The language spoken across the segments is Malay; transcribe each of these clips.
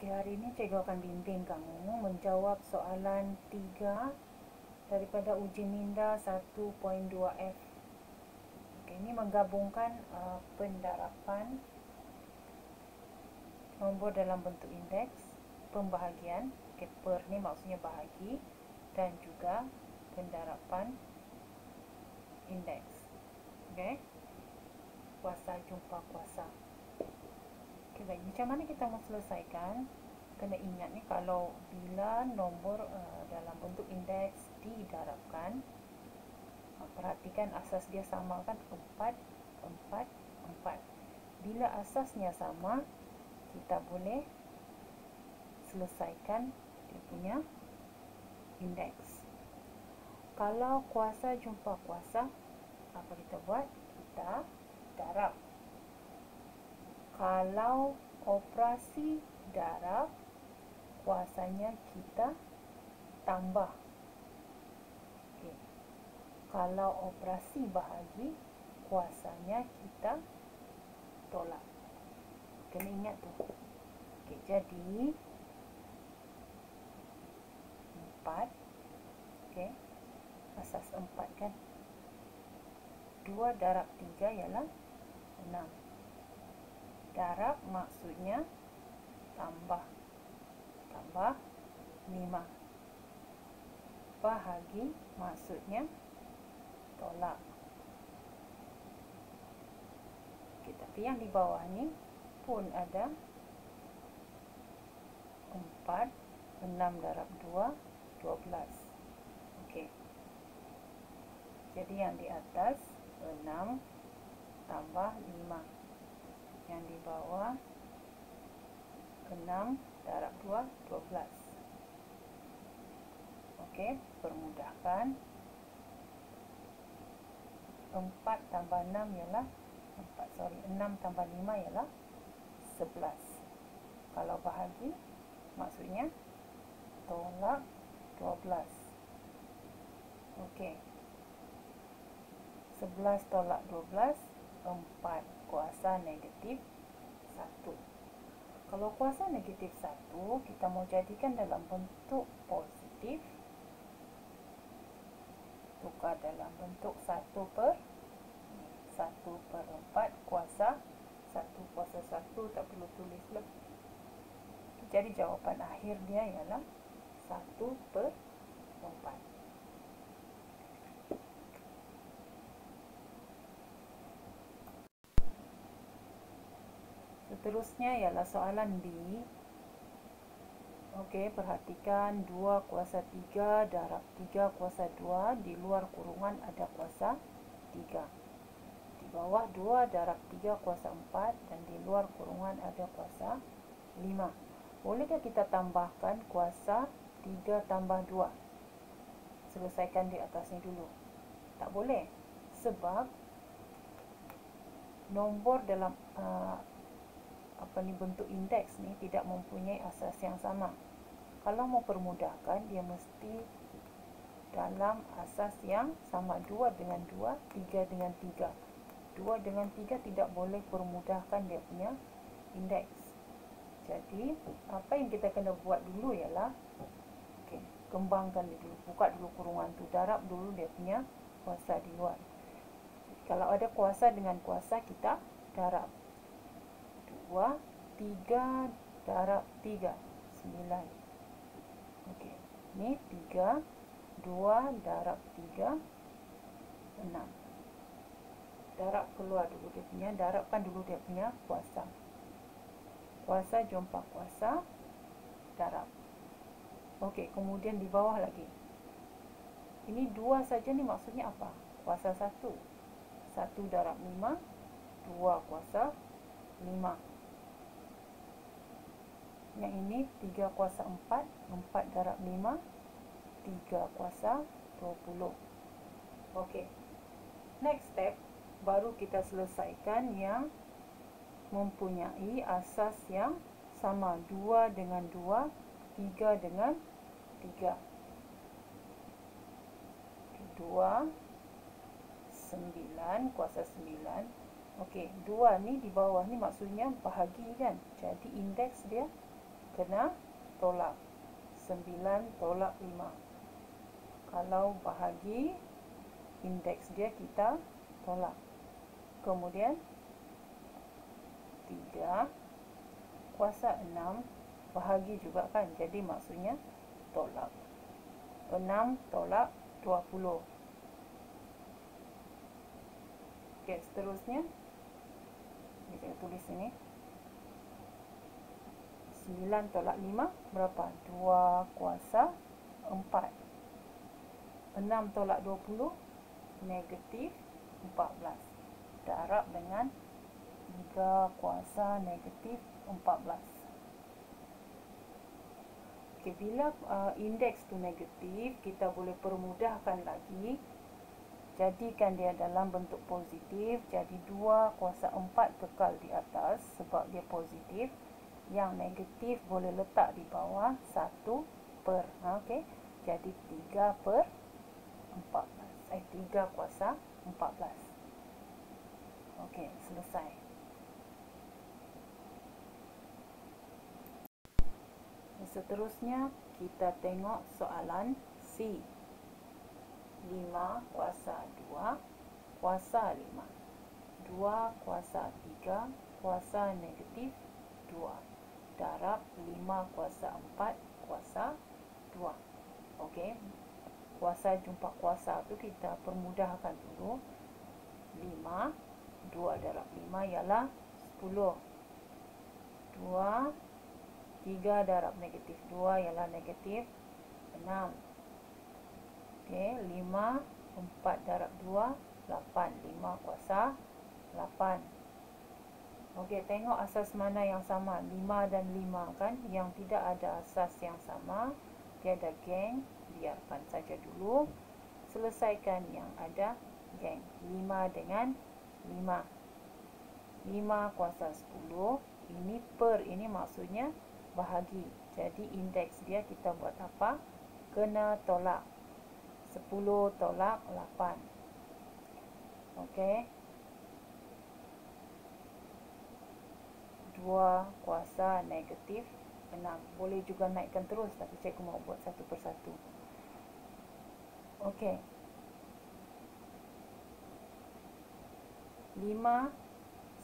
Okey, hari ini cikgu akan bimbing kamu menjawab soalan 3 daripada uji minda 1.2F. Okey, ini menggabungkan pendarapan, nombor dalam bentuk indeks, pembahagian, okey, per ni maksudnya bahagi, dan juga pendarapan indeks. Okey, kuasa jumpa kuasa. Okay, baik. Macam mana kita mau selesaikan? Kena ingat ni, kalau bila nombor dalam bentuk indeks didarabkan, perhatikan asas dia sama kan, 4, 4, 4. Bila asasnya sama, kita boleh selesaikan dia punya indeks. Kalau kuasa jumpa kuasa, apa kita buat? Kita darab. Kalau operasi darab, kuasanya kita tambah. Okay. Kalau operasi bahagi, kuasanya kita tolak. Kena ingat tu. Okay, jadi 4. Okay. Asas 4 kan. 2 darab 3 ialah 6. Darab maksudnya tambah. Tambah 5. Bahagi maksudnya tolak. Okay, tapi yang di bawah ni pun ada 4. 6 darab 2, 12. Okey. Jadi yang di atas 6 tambah 5. Yang di bawah 6 darab 2, 12. Okey, permudahkan. 4 tambah 6 ialah 6 tambah 5 ialah 11. Kalau bahagi, maksudnya tolak 12. Okey. 11 tolak 12, 4. Kuasa negatif 1. Kalau kuasa negatif 1, kita mau jadikan dalam bentuk positif, tukar dalam bentuk 1/4 kuasa 1 kuasa 1, tak perlu tulis lah. Jadi jawapan akhir dia ialah 1/4. Seterusnya ialah soalan B. Okey, perhatikan 2 kuasa 3 darab 3 kuasa 2, di luar kurungan ada kuasa 3. Di bawah 2 darab 3 kuasa 4 dan di luar kurungan ada kuasa 5. Bolehkah kita tambahkan kuasa 3 tambah 2? Selesaikan di atas ni dulu. Tak boleh. Sebab nombor dalam bentuk indeks ni tidak mempunyai asas yang sama. Kalau mau permudahkan, dia mesti dalam asas yang sama. 2 dengan 2, 3 dengan 3. 2 dengan 3 tidak boleh permudahkan dia punya indeks. Jadi, apa yang kita kena buat dulu ialah, okay, kembangkan dulu, buka dulu kurungan tu, darab dulu dia punya kuasa di luar. Kalau ada kuasa dengan kuasa, kita darab. 2, 3 darab 3, 9. Okey, ni 3, 2 darab 3, 6. Darab keluar dulu dia punya, darabkan dulu dia punya kuasa. Kuasa jumpa kuasa, darab. Okey, kemudian di bawah lagi. Ini 2 saja ni maksudnya apa? Kuasa 1. 1 darab 5, 2 kuasa 5. Yang ini 3 kuasa 4, 4 darab 5, 3 kuasa 20. Okey. Next step, baru kita selesaikan yang mempunyai asas yang sama. 2 dengan 2, 3 dengan 3. 2, 9, kuasa 9. Okey, 2 ni di bawah ni maksudnya bahagi kan. Jadi indeks dia kena tolak. 9 tolak 5. Kalau bahagi, indeks dia kita tolak. Kemudian 3 kuasa 6 bahagi juga kan, jadi maksudnya tolak. 6 tolak 20. Okey, seterusnya ni saya tulis sini. 9 tolak 5 berapa? 2 kuasa 4. 6 tolak 20 negatif 14. Darab dengan 3 kuasa negatif 14. Okey, bila indeks tu negatif, kita boleh permudahkan lagi. Jadikan dia dalam bentuk positif. Jadi 2 kuasa 4 kekal di atas sebab dia positif. Yang negatif boleh letak di bawah 1 per. Okey. Jadi 3 per 14. 3 kuasa 14. Okey, selesai. Seterusnya, kita tengok soalan C. 5 kuasa 2 kuasa 5. 2 kuasa 3 kuasa negatif 2. Darab 5 kuasa 4 kuasa 2. Okey. Kuasa jumpa kuasa tu kita permudahkan dulu. 5, 2 darab 5 ialah 10. 2, 3 darab negatif 2 ialah negatif 6. Okey, 5, 4 darab 2, 8. 5 kuasa 8. Okey, tengok asas mana yang sama. 5 dan 5 kan. Yang tidak ada asas yang sama, tiada geng, biarkan saja dulu. Selesaikan yang ada geng. 5 dengan 5. 5 kuasa 10. Ini per, ini maksudnya bahagi. Jadi indeks dia kita buat apa? Kena tolak. 10 tolak 8. Okey. 2 kuasa negatif 6. Boleh juga naikkan terus, tapi cikgu mau buat satu persatu. Okey. 5.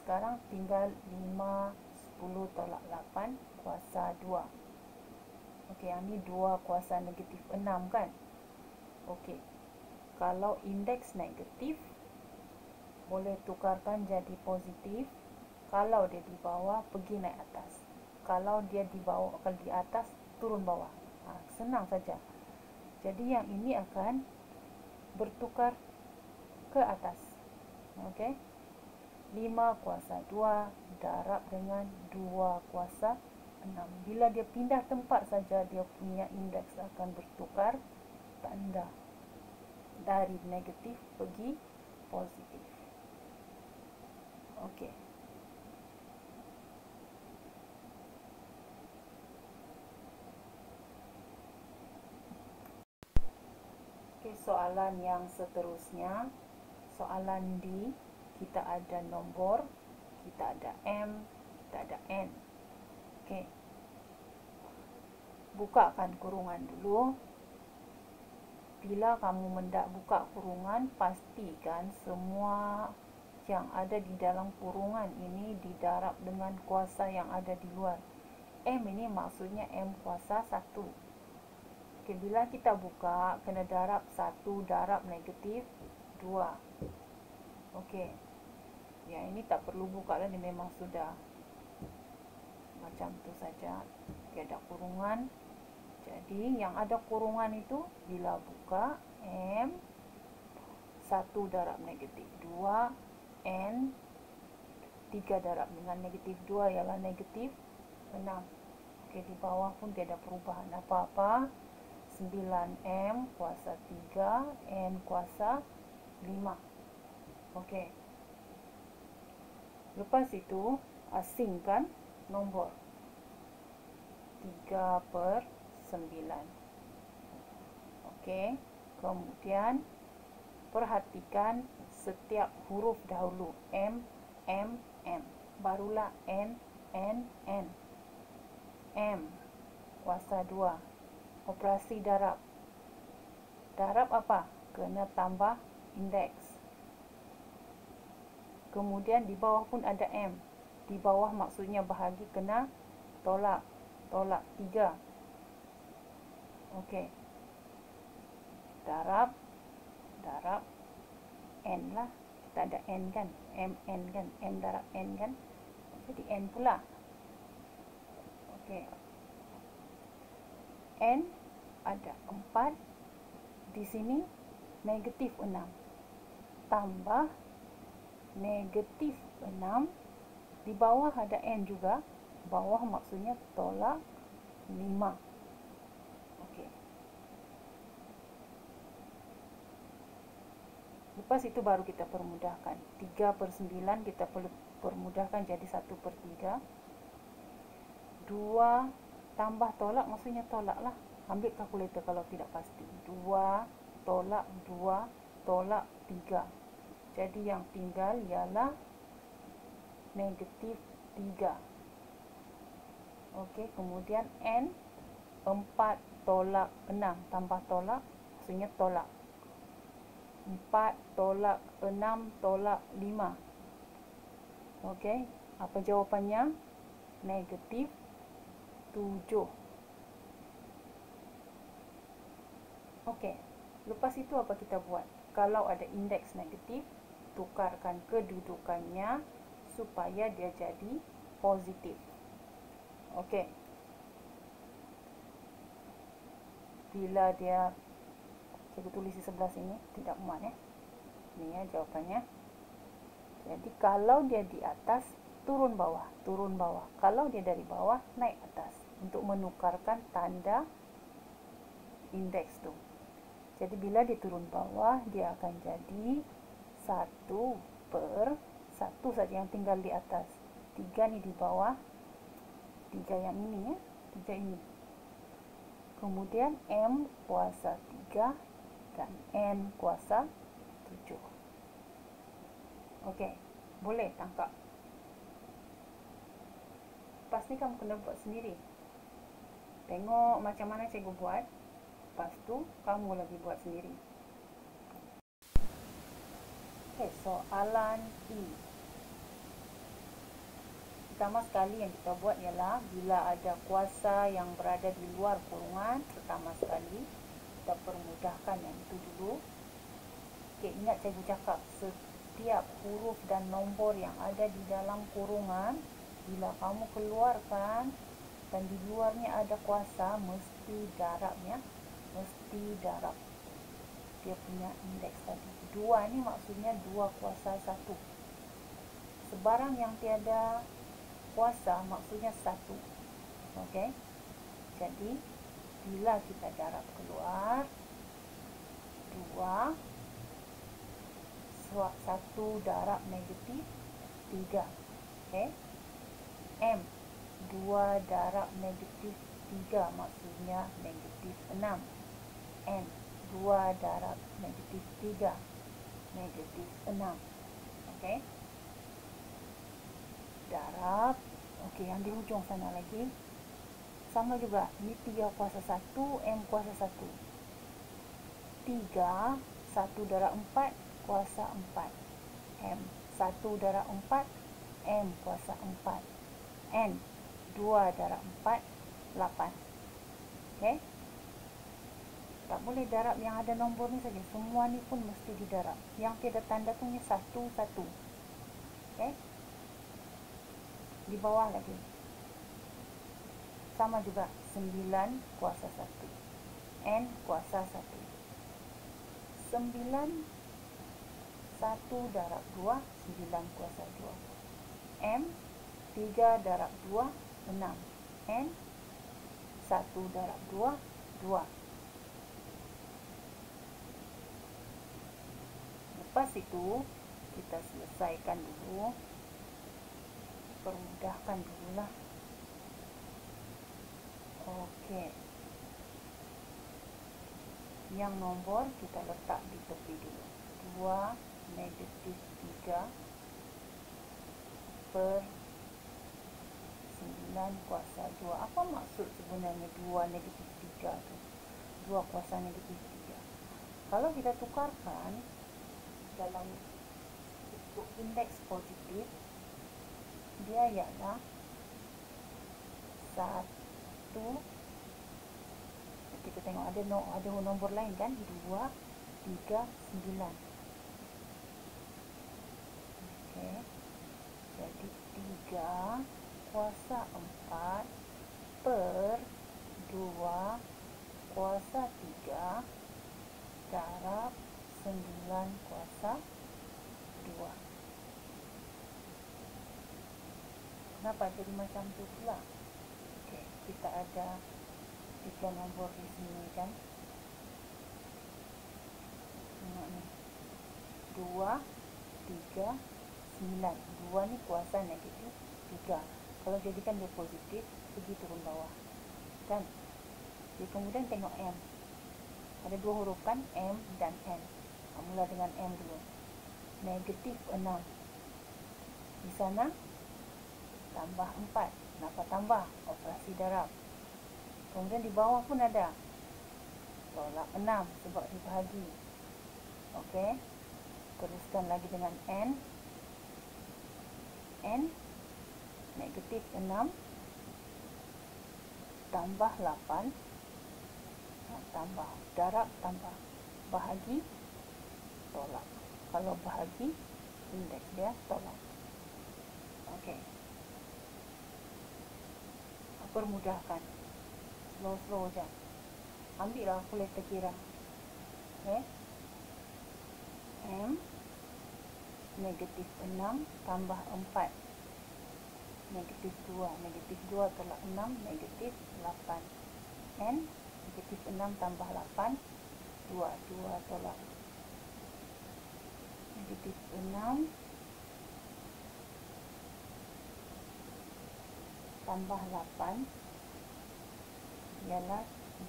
Sekarang tinggal 5, 10 tolak 8 kuasa 2. Okey, yang ni 2 kuasa negatif 6 kan? Okey. Kalau indeks negatif, boleh tukarkan jadi positif. Kalau dia di bawah, pergi naik atas. Kalau dia di bawah, kalau di atas, turun bawah. Senang saja. Jadi yang ini akan bertukar ke atas. Okey. 5 kuasa 2 darab dengan 2 kuasa 6. Bila dia pindah tempat saja, dia punya indeks akan bertukar tanda. Dari negatif pergi positif. Okey. Okey, soalan yang seterusnya. Soalan D. Kita ada nombor, kita ada M, kita ada N. Okey. Bukakan kurungan dulu. Bila kamu hendak buka kurungan, pastikan semua yang ada di dalam kurungan ini didarab dengan kuasa yang ada di luar. M ini maksudnya M kuasa 1. Okey, bila kita buka, kena darab 1 darab negatif 2. Okey. Yang ini tak perlu buka lah, dia memang sudah macam tu saja. Tiada kurungan. Jadi yang ada kurungan itu bila buka M 1 darab negatif 2 N 3 darab dengan negatif 2 ialah negatif 6. Okey, di bawah pun tiada perubahan apa-apa. 9M kuasa 3 N kuasa 5. Okey. Lepas itu asingkan nombor 3 per 9. Okey. Kemudian perhatikan setiap huruf dahulu. M, M, M. Barulah N, N, N. M kuasa 2. Operasi darab. Darab apa? Kena tambah indeks. Kemudian di bawah pun ada M. Di bawah maksudnya bahagi kena tolak. Tolak 3. Okey. Darab N lah. Kita ada N kan? MN kan? M darab N kan? Jadi N pula. Okey. N ada 4. Di sini negatif 6. Tambah negatif 6. Di bawah ada N juga. Bawah maksudnya tolak 5. Okey. Lepas itu baru kita permudahkan. 3/9 kita permudahkan jadi 1/3. 2 tambah tolak maksudnya tolak lah. Ambil kalkulator kalau tidak pasti. 2 tolak 2 tolak 3. Jadi yang tinggal ialah negatif 3. Okey, kemudian N 4 tolak 6 tambah tolak maksudnya tolak. 4 tolak 6 tolak 5. Okey, apa jawapannya? Negatif 7. Okey, lepas itu apa kita buat? Kalau ada indeks negatif, tukarkan kedudukannya supaya dia jadi positif. Okey. Bila dia, saya tulis di sebelah sini, tidak muat ya. Ini ya jawapannya. Jadi kalau dia di atas, turun bawah, turun bawah. Kalau dia dari bawah, naik atas untuk menukarkan tanda indeks tu. Jadi bila dia turun bawah, dia akan jadi 1/1 saja yang tinggal di atas. 3 ni di bawah, 3 yang ini ya, 3 ini. Kemudian M kuasa 3 dan N kuasa 7. Okey, boleh tangkap. Lepas ni kamu kena buat sendiri. Tengok macam mana cikgu buat. Lepas tu, kamu lagi buat sendiri. Okey, soalan E. Pertama sekali yang kita buat ialah bila ada kuasa yang berada di luar kurungan, pertama sekali kita permudahkan yang itu dulu. Okey, ingat cikgu cakap setiap huruf dan nombor yang ada di dalam kurungan, bila kamu keluarkan dan di luarnya ada kuasa, mesti darabnya, mesti darab dia punya indeks tadi. 2 ni maksudnya 2 kuasa 1. Sebarang yang tiada kuasa maksudnya 1. Okey. Jadi bila kita darab keluar 2, 1 darab negatif 3. Okey. M 2 darab negatif 3 maksudnya negatif 6. N 2 darab negatif 3 negatif 6. Okey. Darab. Okey, yang di hujung sana lagi. Sama juga. Ini 3 kuasa 1, M kuasa 1. 3, 1 darab 4, kuasa 4. M, 1 darab 4, M kuasa 4. N, 2 darab 4, 8. Okey. Tak boleh darab yang ada nombor ni saja. Semua ni pun mesti didarab. Yang tiada tanda tu ni 1, 1. Okey. Di bawah lagi. Sama juga 9 kuasa 1. N kuasa 1. 9 1 darab 2, 9 kuasa 2. M 3 darab 2, 6. N 1 darab 2, 2. Lepas itu kita selesaikan dulu, permudahkan dululah. Okey, yang nombor kita letak di tepi dulu. 2 negatif 3 per 9 kuasa 2. Apa maksud sebenarnya 2 negatif 3 tu? 2 kuasa negatif 3. Kalau kita tukarkan dalam bentuk indeks positif, dia ialah 1. Kita tengok ada nombor lain kan, 2, 3, 9. Okey. Jadi 3 kuasa 4 per 2 kuasa 3 darab 9 kuasa 2. Kenapa jadi macam tu pula? Okey, kita ada 3 nombor di sini kan. Tengok ni. 2, 3, 9. 2 ni kuasa negatif 3. Kalau jadikan dia positif, pergi turun bawah. Kan? Jadi kemudian tengok M. Ada 2 huruf kan? M dan N. Mula dengan M dulu. Negatif 6. Di sana tambah 4. Kenapa tambah? Operasi darab. Kemudian di bawah pun ada. Tolak 6 sebab dibahagi. Okey. Teruskan lagi dengan N. N negatif 6 tambah 8. Tambah. Darab tambah. Bahagi. Tolak. Kalau bahagi, indeks dia tolak. Okey. Permudahkan. Slow je. Ambillah kalkulator kira. Okey. M negatif 6 tambah 4. Negatif 2. Negatif 2 tolak 6. Negatif 8. N negatif 6 tambah 8. 2. 2 tolak. Negatif 6 tambah 8 ialah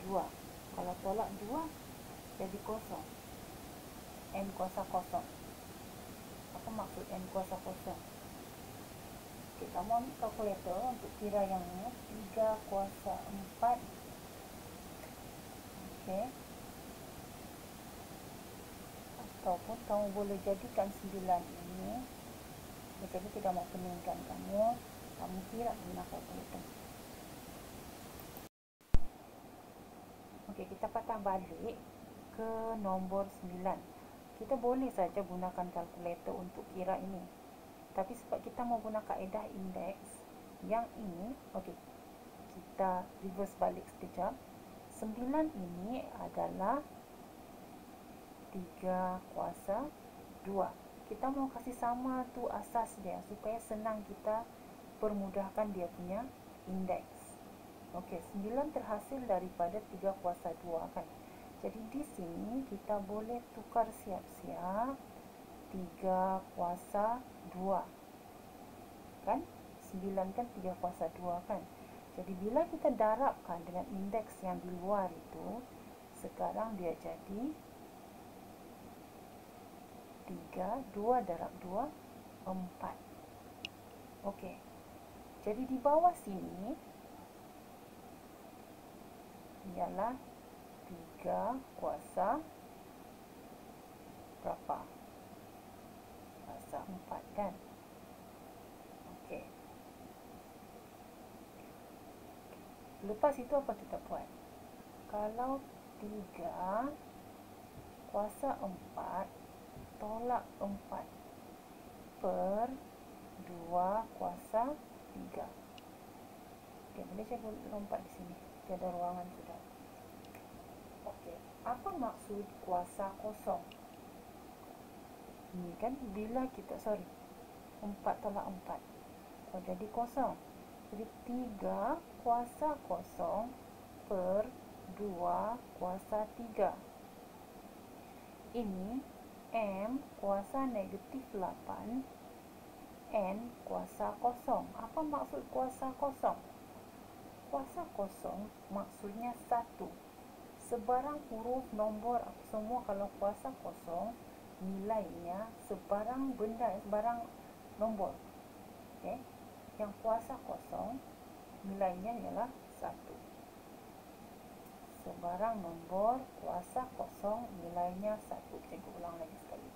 2. Kalau tolak 2 jadi kosong. N kuasa kosong. Apa maksud N kuasa kosong? Kita mau ambil kalkulator untuk kira yang ni. 3 kuasa 4. Okey. Ataupun kamu boleh jadikan 9 ini. Jadi tidak mau peningkan kamu kira guna kalkulator. Okey, kita patah balik ke nombor 9. Kita boleh saja gunakan kalkulator untuk kira ini. Tapi sebab kita mau guna kaedah indeks yang ini, okey, kita reverse balik sekejap. 9 ini adalah 3 kuasa 2. Kita mau kasih sama tu asas dia supaya senang kita permudahkan dia punya indeks. Okey, 9 terhasil daripada 3 kuasa 2 kan. Jadi di sini kita boleh tukar siap-siap 3 kuasa 2. Kan? 9 kan 3 kuasa 2 kan. Jadi bila kita darabkan dengan indeks yang di luar itu, sekarang dia jadi 3, 2 darab 2, 4. Okey. Jadi di bawah sini ialah 3 kuasa berapa? Kuasa 4 kan? Okey. Lepas itu apa kita buat? Kalau 3 kuasa 4 tolak 4 per 2 kuasa 3. Okey, boleh saya lompat di sini. Tiada ruangan sudah. Okey, apa maksud kuasa kosong? Ini kan bila kita, 4 tolak 4. Oh, jadi kosong. Jadi 3 kuasa kosong per 2 kuasa 3. Ini M kuasa negatif 8. N kuasa kosong. Apa maksud kuasa kosong? Kuasa kosong maksudnya 1. Sebarang huruf, nombor, semua kalau kuasa kosong, nilainya sebarang benda, sebarang nombor. Okay? Yang kuasa kosong nilainya ialah 1. Sebarang nombor kuasa kosong nilainya 1. Cikgu ulang lagi sekali.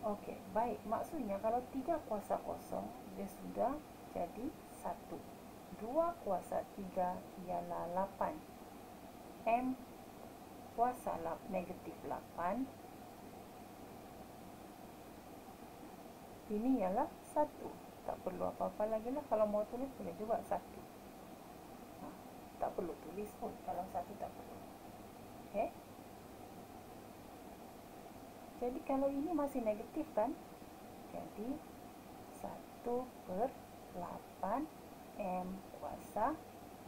Okey, baik. Maksudnya kalau 3 kuasa kosong, dia sudah jadi 1. 2 kuasa 3 ialah 8. M kuasa negatif 8. Ini ialah 1. Tak perlu apa-apa lagi lah. Kalau mau tulis boleh juga 1. Tak perlu tulis pun. Kalau 1 tak perlu. Okey. Jadi kalau ini masih negatif kan? Jadi 1/8 M kuasa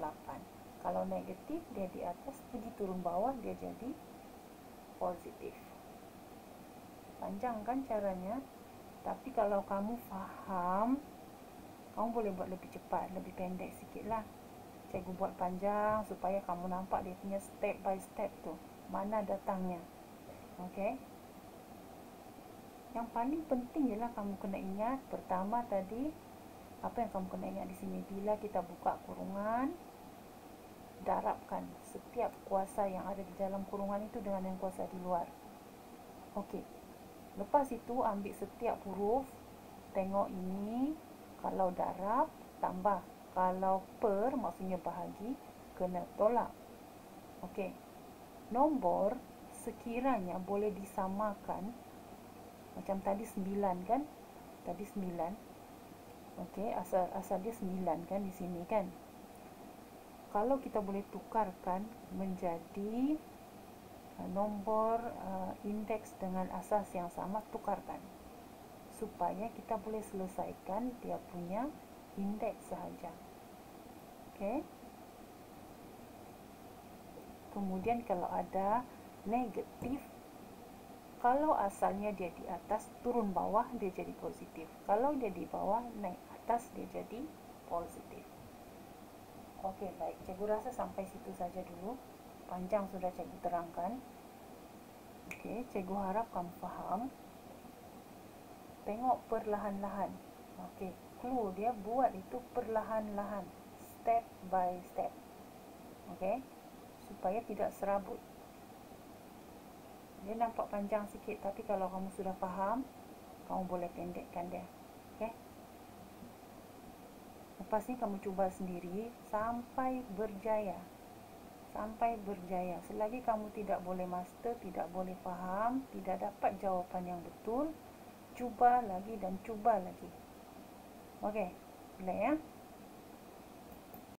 8. Kalau negatif dia di atas, pergi turun bawah dia jadi positif. Panjang kan caranya? Tapi kalau kamu faham, kamu boleh buat lebih cepat, lebih pendek sikit lah. Cikgu buat panjang supaya kamu nampak dia punya step by step tu, mana datangnya. Okey. Yang paling penting ialah kamu kena ingat, pertama tadi, apa yang kamu kena ingat di sini, bila kita buka kurungan, darabkan setiap kuasa yang ada di dalam kurungan itu dengan yang kuasa di luar. Okey. Lepas itu ambil setiap huruf, tengok ini, kalau darab, tambah. Kalau per, maksudnya bahagi, kena tolak. Okey. Nombor sekiranya boleh disamakan, macam tadi 9 kan? Tadi 9. Okey, asal dia 9 kan di sini kan? Kalau kita boleh tukarkan menjadi nombor indeks dengan asas yang sama, tukarkan. Supaya kita boleh selesaikan dia punya indeks sahaja. Okey. Kemudian kalau ada negatif, kalau asalnya dia di atas, turun bawah dia jadi positif. Kalau dia di bawah, naik atas dia jadi positif. Okey, baik. Cikgu rasa sampai situ saja dulu. Panjang sudah cikgu terangkan. Okey, cikgu harap kamu faham. Tengok perlahan-lahan. Okey, clue dia buat itu perlahan-lahan, step by step. Okey, supaya tidak serabut. Dia nampak panjang sikit, tapi kalau kamu sudah faham, kamu boleh pendekkan dia. Okey. Lepas ni kamu cuba sendiri sampai berjaya. Sampai berjaya. Selagi kamu tidak boleh master, tidak boleh faham, tidak dapat jawapan yang betul, cuba lagi dan cuba lagi. Okey. Boleh ya?